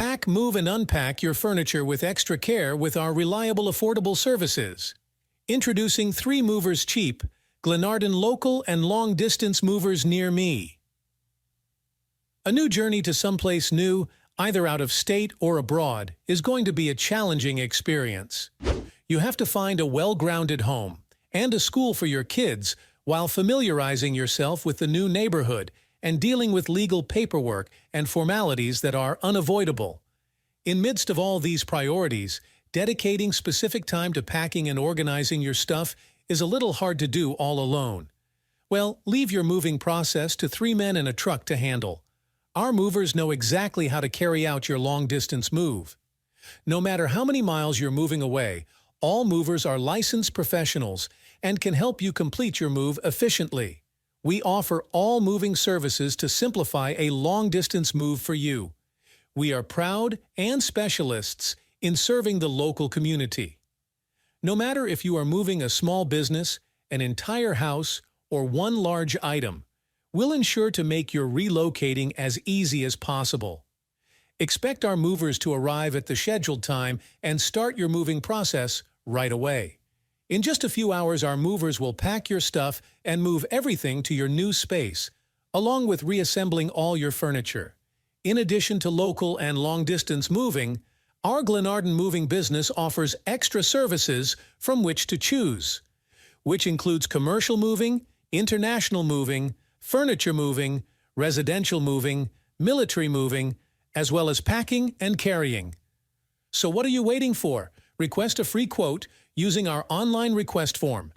Pack, move, and unpack your furniture with extra care with our reliable, affordable services. Introducing 3 Movers Cheap, Glenarden local and long-distance movers near me. A new journey to someplace new, either out of state or abroad, is going to be a challenging experience. You have to find a well-grounded home and a school for your kids while familiarizing yourself with the new neighborhood and dealing with legal paperwork and formalities that are unavoidable. In midst of all these priorities, dedicating specific time to packing and organizing your stuff is a little hard to do all alone. Well, leave your moving process to 3 men in a truck to handle. Our movers know exactly how to carry out your long-distance move. No matter how many miles you're moving away, all movers are licensed professionals and can help you complete your move efficiently. We offer all moving services to simplify a long-distance move for you. We are proud and specialists in serving the local community. No matter if you are moving a small business, an entire house, or one large item, we'll ensure to make your relocating as easy as possible. Expect our movers to arrive at the scheduled time and start your moving process right away. In just a few hours, our movers will pack your stuff and move everything to your new space, along with reassembling all your furniture. In addition to local and long-distance moving, our Glenarden moving business offers extra services from which to choose, which includes commercial moving, international moving, furniture moving, residential moving, military moving, as well as packing and carrying. So what are you waiting for? Request a free quote using our online request form.